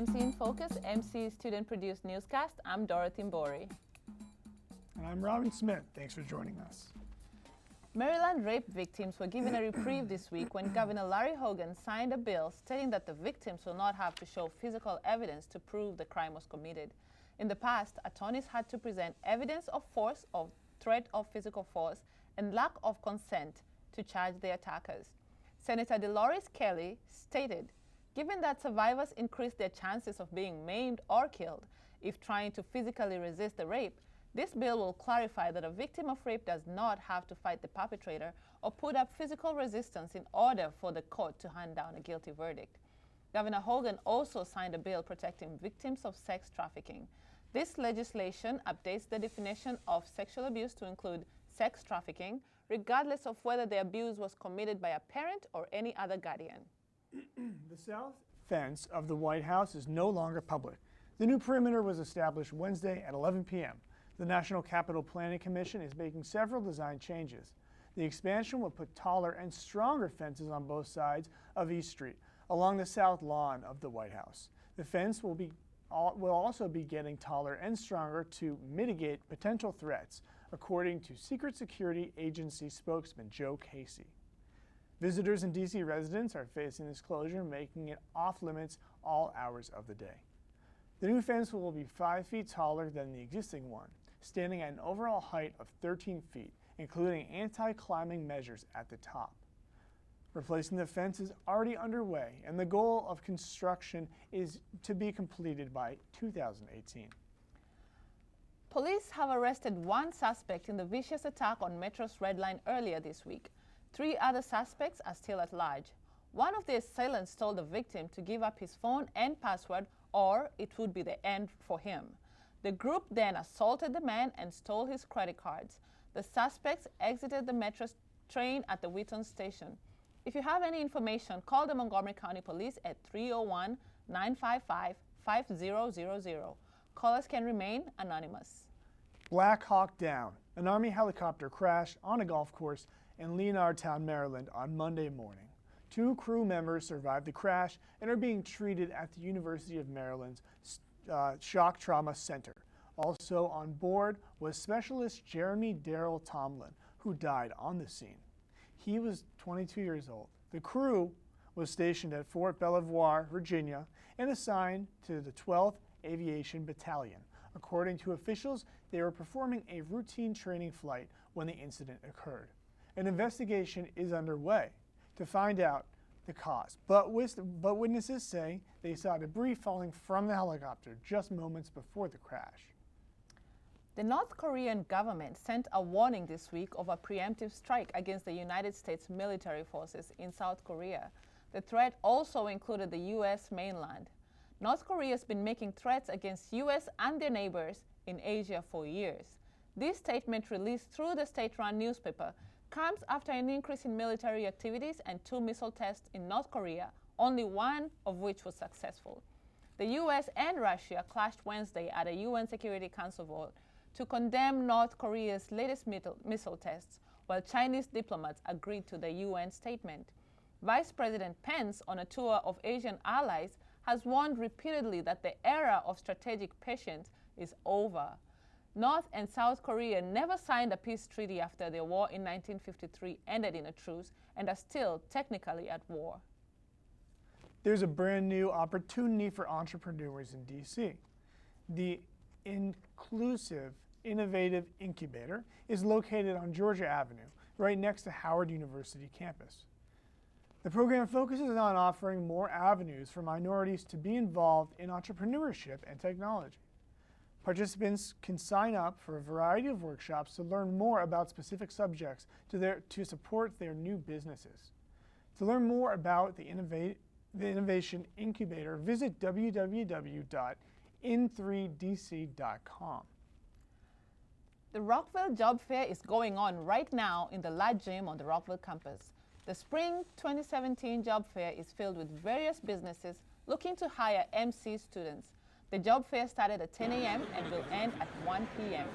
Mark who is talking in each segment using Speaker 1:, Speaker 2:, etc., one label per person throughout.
Speaker 1: MC in Focus, MC student-produced newscast. I'm Dorothy Mbori.
Speaker 2: And I'm Robin Smith. Thanks for joining us.
Speaker 1: Maryland rape victims were given a reprieve this week when Governor Larry Hogan signed a bill stating that the victims will not have to show physical evidence to prove the crime was committed. In the past, attorneys had to present evidence of force, of threat of physical force, and lack of consent to charge the attackers. Senator DeLoris Kelly stated, given that survivors increase their chances of being maimed or killed if trying to physically resist the rape, this bill will clarify that a victim of rape does not have to fight the perpetrator or put up physical resistance in order for the court to hand down a guilty verdict. Governor Hogan also signed a bill protecting victims of sex trafficking. This legislation updates the definition of sexual abuse to include sex trafficking, regardless of whether the abuse was committed by a parent or any other guardian.
Speaker 2: The south fence of the White House is no longer public. The new perimeter was established Wednesday at 11 p.m. The National Capital Planning Commission is making several design changes. The expansion will put taller and stronger fences on both sides of East Street, along the south lawn of the White House. The fence will also be getting taller and stronger to mitigate potential threats, according to Secret Security Agency spokesman Joe Casey. Visitors and D.C. residents are facing this closure, making it off-limits all hours of the day. The new fence will be 5 feet taller than the existing one, standing at an overall height of 13 feet, including anti-climbing measures at the top. Replacing the fence is already underway, and the goal of construction is to be completed by 2018.
Speaker 1: Police have arrested one suspect in the vicious attack on Metro's Red Line earlier this week. 3 other suspects are still at large. One of the assailants told the victim to give up his phone and password or it would be the end for him. The group then assaulted the man and stole his credit cards. The suspects exited the Metro train at the Wheaton station. If you have any information, call the Montgomery County Police at 301-955-5000. Callers can remain anonymous.
Speaker 2: Black Hawk Down. An Army helicopter crashed on a golf course in Leonardtown, Maryland on Monday morning. 2 crew members survived the crash and are being treated at the University of Maryland's Shock Trauma Center. Also on board was specialist Jeremy Darrell Tomlin, who died on the scene. He was 22 years old. The crew was stationed at Fort Belvoir, Virginia, and assigned to the 12th Aviation Battalion. According to officials, they were performing a routine training flight when the incident occurred. An investigation is underway to find out the cause, but witnesses say they saw debris falling from the helicopter just moments before the crash.
Speaker 1: The North Korean government sent a warning this week of a preemptive strike against the United States military forces in South Korea. The threat also included the U.S. mainland. North Korea has been making threats against U.S. and their neighbors in Asia for years. This statement, released through the state-run newspaper, comes after an increase in military activities and 2 missile tests in North Korea, only one of which was successful. The U.S. and Russia clashed Wednesday at a UN Security Council vote to condemn North Korea's latest missile tests, while Chinese diplomats agreed to the UN statement. Vice President Pence, on a tour of Asian allies, has warned repeatedly that the era of strategic patience is over. North and South Korea never signed a peace treaty after their war in 1953 ended in a truce and are still technically at war.
Speaker 2: There's a brand new opportunity for entrepreneurs in D.C. The Inclusive Innovative Incubator is located on Georgia Avenue, right next to Howard University campus. The program focuses on offering more avenues for minorities to be involved in entrepreneurship and technology. Participants can sign up for a variety of workshops to learn more about specific subjects to support their new businesses. To learn more about the Innovation Incubator, visit www.in3dc.com.
Speaker 1: The Rockville Job Fair is going on right now in the Ladd Gym on the Rockville campus. The Spring 2017 Job Fair is filled with various businesses looking to hire MC students. The job fair started at 10 a.m. and will end at 1 p.m.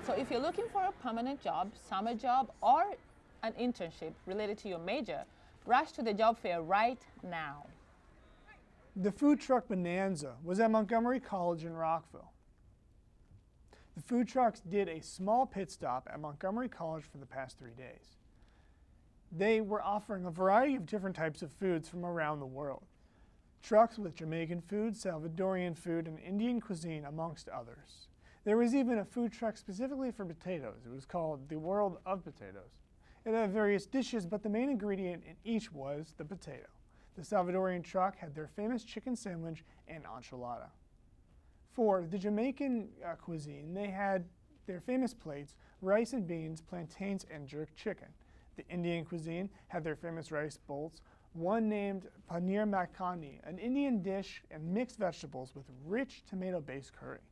Speaker 1: So if you're looking for a permanent job, summer job, or an internship related to your major, rush to the job fair right now.
Speaker 2: The food truck bonanza was at Montgomery College in Rockville. The food trucks did a small pit stop at Montgomery College for the past 3 days. They were offering a variety of different types of foods from around the world. Trucks with Jamaican food, Salvadorian food, and Indian cuisine, amongst others. There was even a food truck specifically for potatoes. It was called the World of Potatoes. It had various dishes, but the main ingredient in each was the potato. The Salvadorian truck had their famous chicken sandwich and enchilada. For the Jamaican cuisine, they had their famous plates, rice and beans, plantains, and jerk chicken. The Indian cuisine had their famous rice bowls, one named paneer makhani, an Indian dish and mixed vegetables with rich tomato-based curry.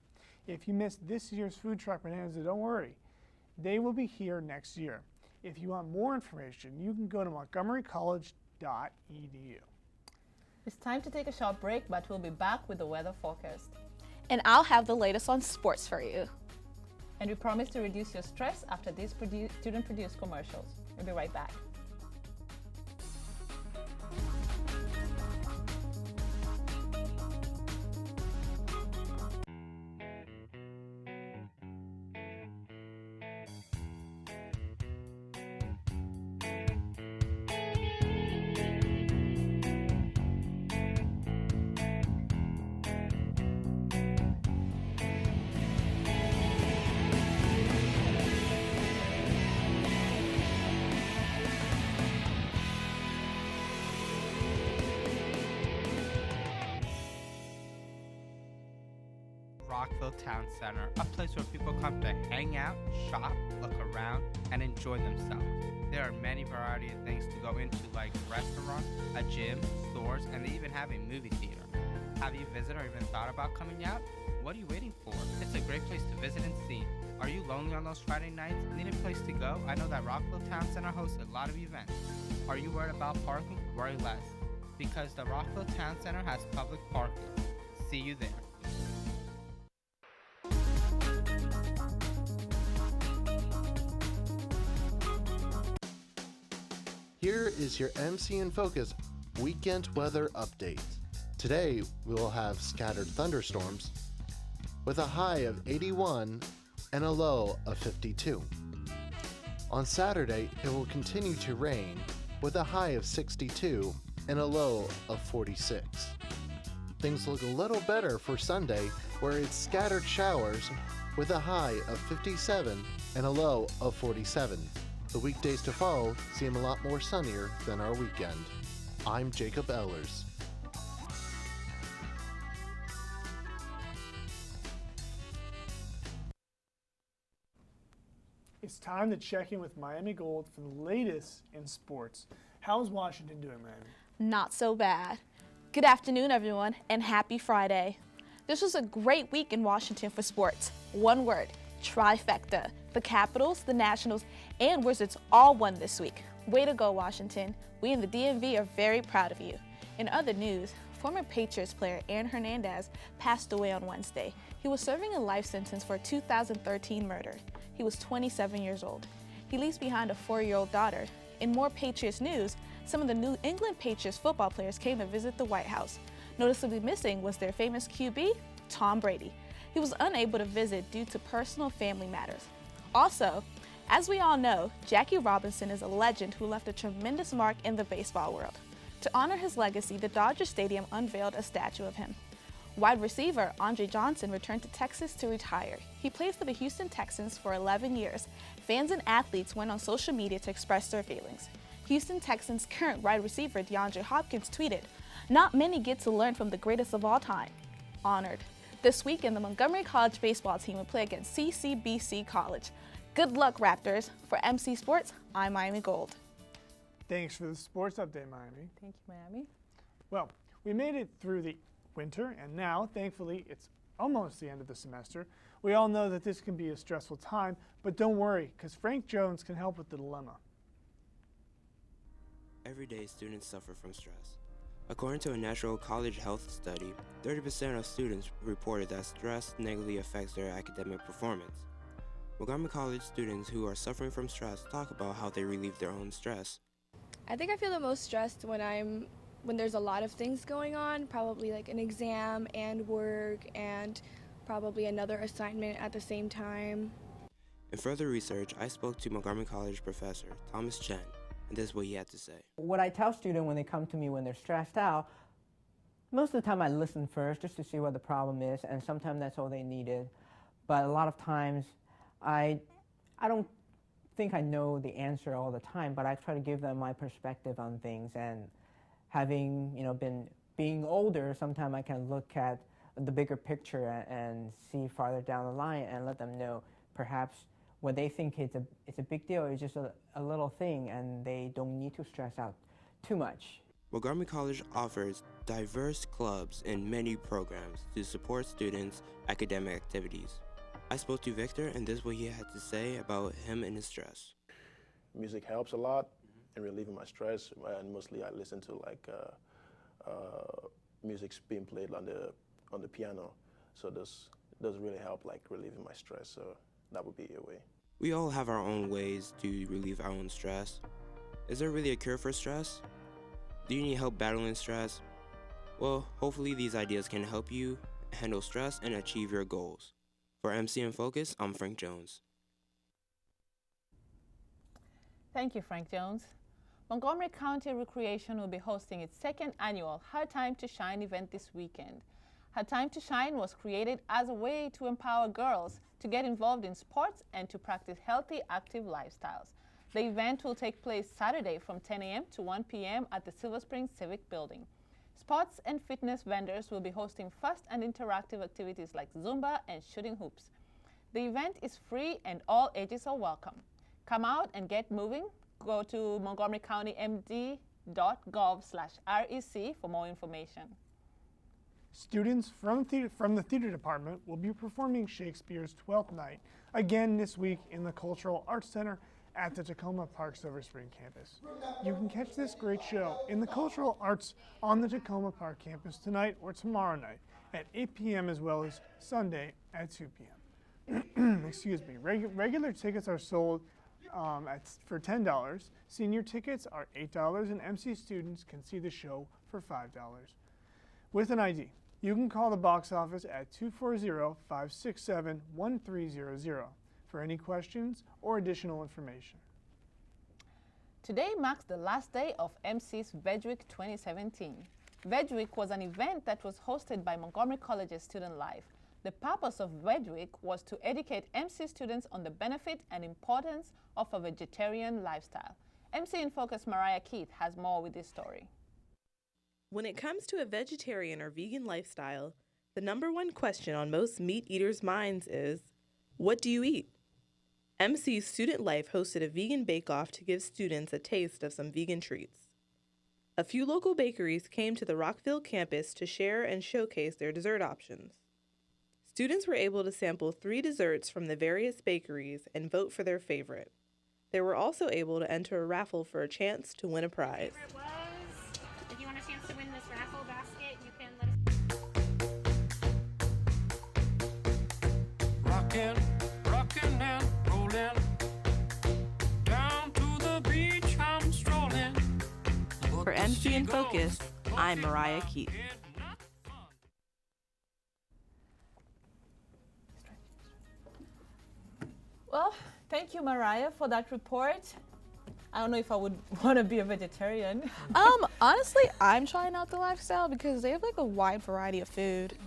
Speaker 2: If you missed this year's food truck bonanza, don't worry. They will be here next year. If you want more information, you can go to montgomerycollege.edu.
Speaker 1: It's time to take a short break, but we'll be back with the weather forecast.
Speaker 3: And I'll have the latest on sports for you.
Speaker 1: And we promise to reduce your stress after these student-produced commercials. We'll be right back.
Speaker 4: Rockville Town Center, a place where people come to hang out, shop, look around, and enjoy themselves. There are many variety of things to go into, like restaurants, a gym, stores, and they even have a movie theater. Have you visited or even thought about coming out? What are you waiting for? It's a great place to visit and see. Are you lonely on those Friday nights? Need a place to go? I know that Rockville Town Center hosts a lot of events. Are you worried about parking? Worry less, because the Rockville Town Center has public parking. See you there.
Speaker 5: Here is your MC in Focus weekend weather update. Today we will have scattered thunderstorms with a high of 81 and a low of 52. On Saturday it will continue to rain with a high of 62 and a low of 46. Things look a little better for Sunday, where it's scattered showers with a high of 57 and a low of 47. The weekdays to follow seem a lot more sunnier than our weekend. I'm Jacob Ehlers.
Speaker 2: It's time to check in with Miami Gold for the latest in sports. How's Washington doing, Miami?
Speaker 3: Not so bad. Good afternoon, everyone, and happy Friday. This was a great week in Washington for sports. One word, trifecta. The Capitals, the Nationals, and Wizards all won this week. Way to go, Washington. We in the DMV are very proud of you. In other news, former Patriots player Aaron Hernandez passed away on Wednesday. He was serving a life sentence for a 2013 murder. He was 27 years old. He leaves behind a 4-year-old daughter. In more Patriots news, some of the New England Patriots football players came to visit the White House. Noticeably missing was their famous QB, Tom Brady. He was unable to visit due to personal family matters. Also, as we all know, Jackie Robinson is a legend who left a tremendous mark in the baseball world. To honor his legacy, the Dodger Stadium unveiled a statue of him. Wide receiver Andre Johnson returned to Texas to retire. He played for the Houston Texans for 11 years. Fans and athletes went on social media to express their feelings. Houston Texans current wide receiver DeAndre Hopkins tweeted, "Not many get to learn from the greatest of all time." Honored. This weekend, the Montgomery College baseball team will play against CCBC College. Good luck, Raptors. For MC Sports, I'm Miami Gold.
Speaker 2: Thanks for the sports update, Miami.
Speaker 1: Thank you, Miami.
Speaker 2: Well, we made it through the winter, and now, thankfully, it's almost the end of the semester. We all know that this can be a stressful time, but don't worry, because Frank Jones can help with the dilemma.
Speaker 6: Every day, students suffer from stress. According to a National College Health study, 30% of students reported that stress negatively affects their academic performance. Montgomery College students who are suffering from stress talk about how they relieve their own stress.
Speaker 7: I think I feel the most stressed when I'm when there's a lot of things going on, probably like an exam and work and probably another assignment at the same time.
Speaker 6: In further research, I spoke to Montgomery College professor Thomas Chen, and this is what he had to say.
Speaker 8: What I tell students when they come to me when they're stressed out, most of the time I listen first just to see what the problem is, and sometimes that's all they needed. But a lot of times I don't think I know the answer all the time, but I try to give them my perspective on things. And having being older, sometimes I can look at the bigger picture and see farther down the line and let them know perhaps what they think it's a big deal is just a little thing, and they don't need to stress out too much.
Speaker 6: Montgomery College offers diverse clubs and many programs to support students' academic activities. I spoke to Victor, and this is what he had to say about him and his stress.
Speaker 9: Music helps a lot in relieving my stress, and mostly I listen to music being played on the piano. So this does really help relieving my stress. So that would be a way.
Speaker 6: We all have our own ways to relieve our own stress. Is there really a cure for stress? Do you need help battling stress? Well, hopefully these ideas can help you handle stress and achieve your goals. For MC in Focus, I'm Frank Jones.
Speaker 1: Thank you, Frank Jones. Montgomery County Recreation will be hosting its second annual Her Time to Shine event this weekend. Her Time to Shine was created as a way to empower girls to get involved in sports and to practice healthy, active lifestyles. The event will take place Saturday from 10 a.m. to 1 p.m. at the Silver Spring Civic Building. Sports and fitness vendors will be hosting fast and interactive activities like Zumba and shooting hoops. The event is free and all ages are welcome. Come out and get moving. Go to montgomerycountymd.gov/REC for more information.
Speaker 2: Students from the theater department will be performing Shakespeare's Twelfth Night again this week in the Cultural Arts Center at the Tacoma Park Silver Spring campus. You can catch this great show in the Cultural Arts on the Tacoma Park campus tonight or tomorrow night at 8 p.m. as well as Sunday at 2 p.m. Excuse me. Regular tickets are sold for $10. Senior tickets are $8, and MC students can see the show for $5. With an ID, you can call the box office at 240-567-1300 for any questions or additional information.
Speaker 1: Today marks the last day of MC's VEDWIC 2017. VEDWIC was an event that was hosted by Montgomery College's Student Life. The purpose of VEDWIC was to educate MC students on the benefit and importance of a vegetarian lifestyle. MC in Focus Mariah Keith has more with this story.
Speaker 10: When it comes to a vegetarian or vegan lifestyle, the number one question on most meat eaters' minds is, what do you eat? MC's Student Life hosted a vegan bake-off to give students a taste of some vegan treats. A few local bakeries came to the Rockville campus to share and showcase their dessert options. Students were able to sample 3 desserts from the various bakeries and vote for their favorite. They were also able to enter a raffle for a chance to win a prize.
Speaker 11: If you want a chance to win this raffle basket, you can let us. Rockin' and rollin', down to the beach I'm strolling.
Speaker 10: For MC in Focus, I'm Mariah Keith.
Speaker 1: Well, thank you, Mariah, for that report. I don't know if I would want to be a vegetarian.
Speaker 3: Honestly, I'm trying out the lifestyle because they have like a wide variety of food.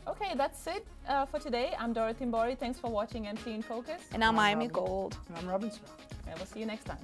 Speaker 1: Okay, that's it for today. I'm Dorothy Mbori. Thanks for watching MC in Focus.
Speaker 3: And I'm Miami Gold.
Speaker 2: And I'm Robin Smith.
Speaker 1: And we'll see you next time.